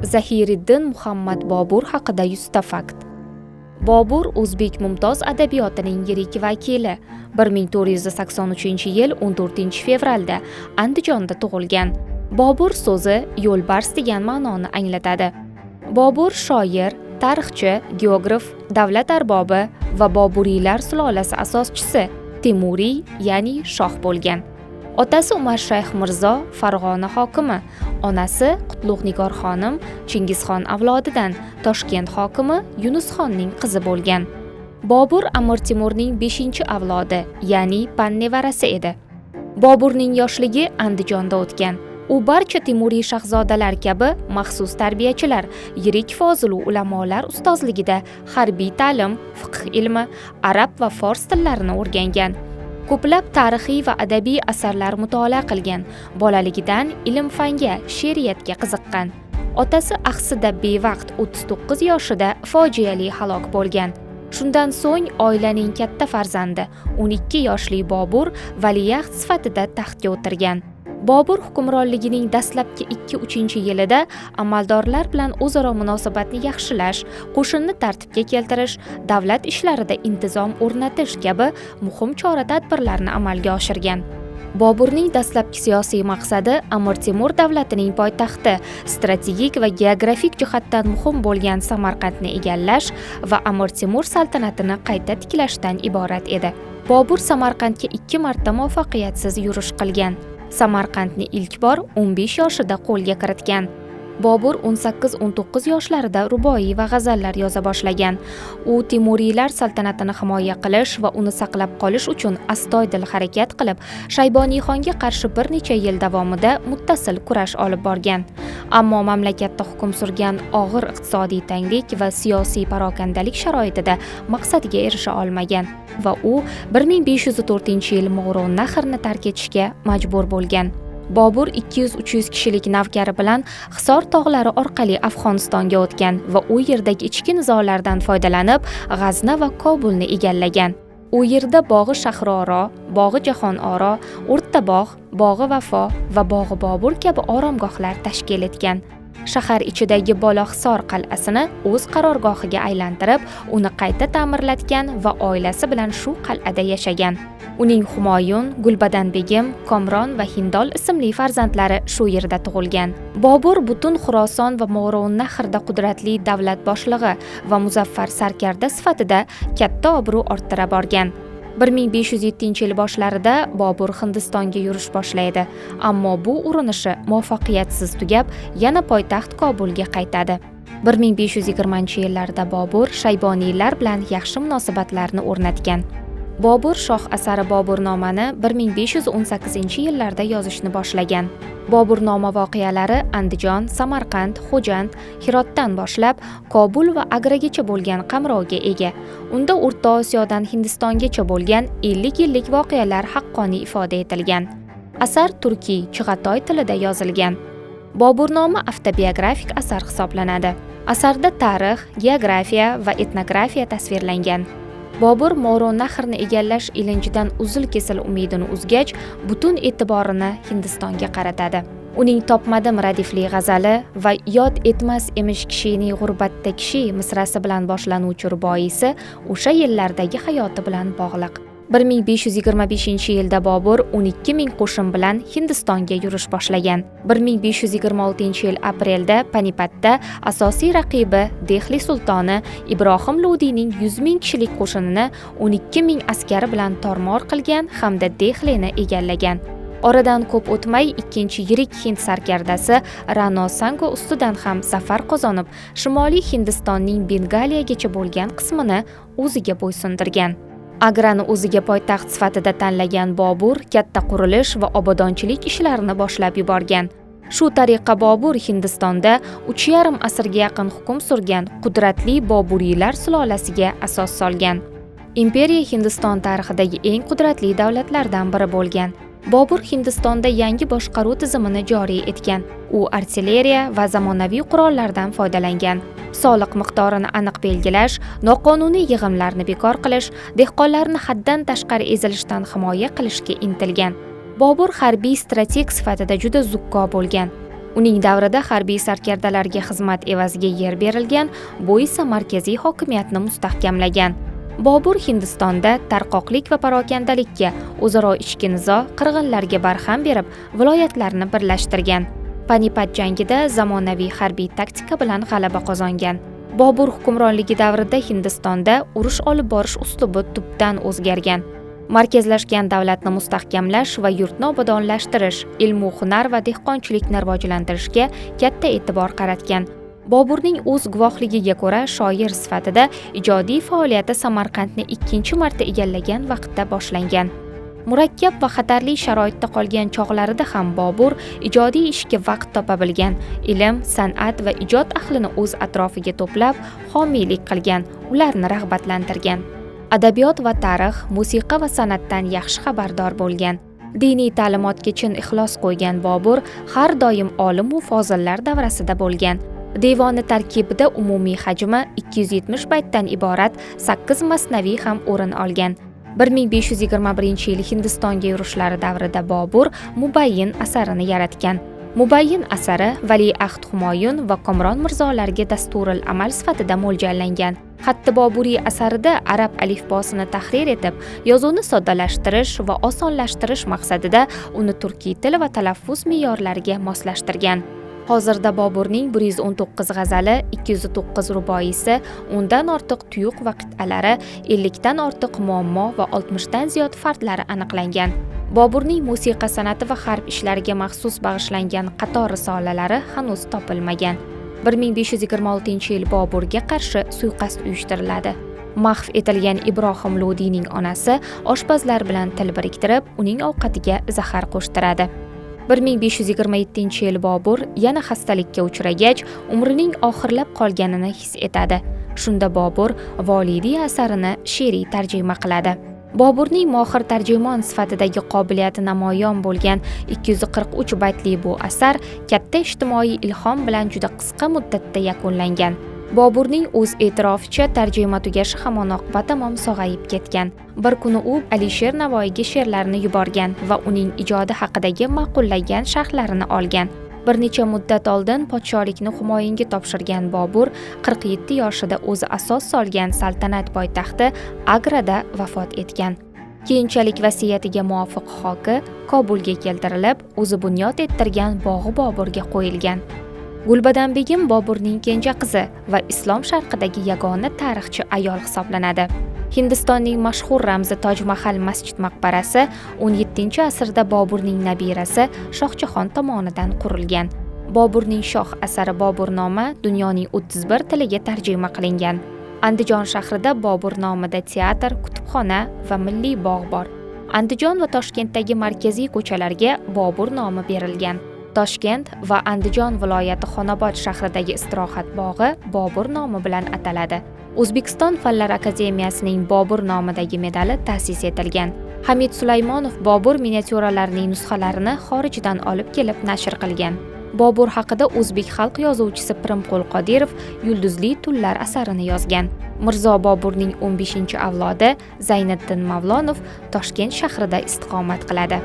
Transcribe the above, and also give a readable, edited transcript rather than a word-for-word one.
Zahiriddin Muhammad Bobur haqida 100 ta fakt. Bobur o'zbek mumtoz adabiyotining yirik vakili. 1483-yil 14-fevralda Andijonda tug'ilgan. Bobur so'zi yo'lbars degan ma'noni anglatadi. Bobur shoir, tarixchi, geograf, davlat arbobi va Boburiylar sulolasi asoschisi, Temuriy, ya'ni shoh bo'lgan. Otasi Umar Shayx Mirzo Farg'ona hokimi, onasi Qutlug' Nigor xonim Chingizxon avlodidan Toshkent hokimi Yunusxonning qizi bo'lgan. Bobur Amir Temurning 5-avlodi, ya'ni pannevarasi edi. Boburning yoshligi Andijonda o'tgan. U barcha Temuriy shahzodalar kabi maxsus tarbiyachilar, yirik fozil ulamolar ustozligida harbiy ta'lim, fiqh ilmi, arab va fors tillarini o'rgangan. Ko'plab tarixiy va adabiy asarlar mutolaa qilgan. Bolaligidan ilm-fanga, she'riyatga qiziqqan. Otasi axsida bevaqt 39 yoshida fojiali halok bo'lgan. Shundan so'ng oilaning katta farzandi 12 yoshli Bobur valiahd sifatida taxtga o'tirgan. Bobur hukmronligining dastlabki 2-3 yilida amaldorlar bilan o'zaro munosabatni yaxshilash, qo'shinni tartibga keltirish, davlat ishlarida intizom o'rnatish kabi muhim chora-tadbirlarni amalga oshirgan. Boburning dastlabki siyosiy maqsadi Amir Temur davlatining poytaxti, strategik va geografik jihatdan muhim bo'lgan Samarqandni egallash va Amir Temur saltanatini qayta tiklashdan iborat edi. Bobur Samarqandga 2 marta muvaffaqiyatsiz yurish qilgan. Samarqandni ilk bor 15 yoshida qo'lga kiritgan. Bobur 18-19 yoshlarida ruboiy va g'azallar yoza boshlagan. U Temuriylar saltanatini himoya qilish va uni saqlab qolish uchun astoydil harakat qilib, Shayboniyxonga qarshi bir necha yil davomida muttasil kurash olib borgan. Ammo mamlakatda hukm surgan og'ir iqtisodiy tanglik va siyosiy parokandalik sharoitida maqsadiga erisha olmagan va u 1504-yil Mo'g'ron-Nahrni tark etishga majbur bo'lgan. Bobur 200-300 kishilik navkari bilan Hisor tog'lari orqali Afg'onistonga o'tgan va u yerdagi ichki nizolardan foydalanib, G'azna va Kobulni egallagan. U yerda Bog'i Shahroro, Bog'i Jahonoro, O'rtabog', Bog'i Vafo va Bog'i Bobur kabi oromgohlar tashkil etgan. Shahar ichidagi Bolohisor qal'asini o'z qarorgohiga aylantirib, uni qayta ta'mirlatgan va oilasi bilan shu qal'ada yashagan. Uning Humoyun, Gulbadan begim, Komron va Hindol ismli farzandlari shu yerda tug'ilgan. Bobur butun Xuroson va Mo'g'ron-Nahrda qudratli davlat boshlig'i va muzaffar sarkarda sifatida katta obro' orttira borgan. 1507-yil boshlarida Bobur Hindistonga yurish boshlaydi, ammo bu urinishi muvaffaqiyatsiz tugab, yana poytaxt Kobulga qaytadi. 1520-yillarda Bobur Shayboniylar bilan yaxshi munosabatlarni o'rnatgan. Bobur shoh asari Boburnomani 1518-yillarda yozishni boshlagan. Boburnoma voqealari Andijon, Samarqand, Xo'jand, Hirotdan boshlab Kobul va Agragacha bo'lgan qamrovga ega. Unda O'rta Osiyodan Hindistongacha bo'lgan 50 yillik voqealar haqqoniy ifoda etilgan. Asar turkiy, chig'atoy tilida yozilgan. Boburnoma avtobiografik asar hisoblanadi. Asarda tarix, geografiya va etnografiya tasvirlangan. Bobur Mo'g'ron-Nahrni egallash ilinjidan uzil-kesil umidini uzgach, butun e'tiborini Hindistonga qaratadi. Uning Topmadim radifli g'azali va Yod etmas emish kishining g'urbatda kishi misrasi bilan boshlanuvchi ruboiysi o'sha yillardagi hayoti bilan bog'liq. 1525-yilda Bobur 12 ming qo'shin bilan Hindistonga yurish boshlagan. 1526-yil aprelda Panipatda asosiy raqibi Dehli sultoni Ibrohim Lodiyning 100 ming kishilik qo'shinini 12 ming askari bilan tormor qilgan hamda Dehlini egallagan. Oradan ko'p o'tmay ikkinchi yirik Hind sarkardasi Rano Sango ustidan ham zafar qozonib, Shimoliy Hindistonning Bengaliyagacha bo'lgan qismini o'ziga bo'ysundirgan. Agrani o'ziga poytaxt sifatida tanlagan Bobur katta qurilish va obodonchilik ishlarini boshlab yuborgan. Shu tariqa Bobur Hindistonda 3,5 asrga yaqin hukm surgan qudratli Boburiylar sulolasiga asos solgan. Imperiya Hindiston tarixidagi eng qudratli davlatlardan biri bo'lgan. Bobur Hindistonda yangi boshqaruv tizimini joriy etgan. U artilleriya va zamonaviy qurollardan foydalangan. Soliq miqdorini aniq belgilash, noqonuniy yig'imlarni bekor qilish, dehqonlarni haddan tashqari ezilishdan himoya qilishga intilgan. Bobur harbiy strateg sifatida juda zukko bo'lgan. Uning davrida harbiy sarkardalarga xizmat evaziga yer berilgan, bu esa markaziy hokimiyatni mustahkamlagan. Bobur Hindistonda tarqoqlik va parokandalikka, o'zaro ichki nizo, qirg'inlarga barham berib, viloyatlarni birlashtirgan. Panipat jangida zamonaviy harbiy taktika bilan g'alaba qozongan. Bobur hukmronligi davrida Hindistonda urush olib borish uslubi tubdan o'zgargan. Markazlashgan davlatni mustahkamlash va yurtni obodonlashtirish, ilmu hunar va dehqonchilikni rivojlantirishga katta e'tibor qaratgan. Boburning o'z guvohligiga ko'ra, shoir sifatida ijodiy faoliyati Samarqandni ikkinchi marta egallagan vaqtda boshlangan. Murakkab va xatarli sharoitda qolgan chog'larida ham Bobur ijodiy ishga vaqt topa bilgan, ilm, san'at va ijod ahlini o'z atrofiga to'plab, homiylik qilgan, ularni rag'batlantirgan. Adabiyot va tarix, musiqa va san'atdan yaxshi xabardor bo'lgan. Diniy ta'limotga chin ixlos qo'ygan Bobur har doim olim va fozillar davrasida bo'lgan. Devoni tarkibida umumiy hajmi 270 baytdan iborat 8 masnaviy ham o'rin olgan. 1521-yil Hindistonga yurishlari davrida Bobur Mubayyin asarini yaratgan. Mubayyin asari Valiahd Humoyun va Komron mirzolarga dasturul amal sifatida mo'ljallangan. Xatti Boburiy asarida arab alifbosini tahrir etib, yozuvni soddalashtirish va osonlashtirish maqsadida uni turkiy til va talaffuz me'yorlariga moslashtirgan. Hozirda Boburning 119 g'azali, 209 ruboiysi, 10 dan ortiq tuyuq va qit'alari, 50 dan ortiq muammo va 60 dan ziyod fardlari aniqlangan. Boburning musiqa san'ati va harb ishlariga maxsus bag'ishlangan qator risolalari hanuz topilmagan. 1526-yil Boburga qarshi suiqasd uyushtiriladi. Mahv etilgan Ibrohim Lodiyning onasi oshpazlar bilan til biriktirib, uning ovqatiga zahar qo'shtiradi. 1527-yil Bobur yana xastalikka uchragach, umrining oxirlab qolganini his etadi. Shunda Bobur Volidiy asarini she'riy tarjima qiladi. Boburning mohir tarjimon sifatidagi qobiliyati namoyon bo'lgan 243 baytli bu asar katta ijtimoiy ilhom bilan juda qisqa muddatda yakunlangan. Boburning o'z e'tiroficha tarjima tugashi hamon oqibat tamom sog'ayib ketgan. Bir kuni u Alisher Navoiyga she'rlarini yuborgan va uning ijodi haqidagi ma'qullagan sharhlarini olgan. Bir necha muddat oldin podshohlikni Humoyunga topshirgan Bobur 47 yoshida o'zi asos solgan saltanat poytaxti Agrada vafot etgan. Keyinchalik vasiyatiga muvofiq xoki Kobulga keltirilib, o'zi bunyod ettirgan bog'i Boburga qo'yilgan. Gulbadanbegim Boburning kenja qizi va islom sharqidagi yagona tarixchi ayol hisoblanadi. Hindistonning mashhur ramzi Toj Mahal masjid maqbarasi 17-asrda Boburning nabirasi Shohjahon tomonidan qurilgan. Boburning shoh asari Boburnoma dunyoning 31 tiliga tarjima qilingan. Andijon shahrida Bobur nomida teatr, kutubxona va milliy bog' bor. Andijon va Toshkentdagi markaziy ko'chalarga Bobur nomi berilgan. Toshkent va Andijon viloyati Xonobod shahridagi istirohat bog'i Bobur nomi bilan ataladi. O'zbekiston Fanlar akademiyasining Bobur nomidagi medali ta'sis etilgan. Hamid Sulaymonov Bobur miniatyuralarining nusxalarini xorijdan olib kelib nashr qilgan. Bobur haqida o'zbek xalq yozuvchisi Pirimqul Qodirov Yulduzli tunlar asarini yozgan. Mirzo Boburning 15-avlodi Zayniddin Mavlonov Toshkent shahrida istiqomat qiladi.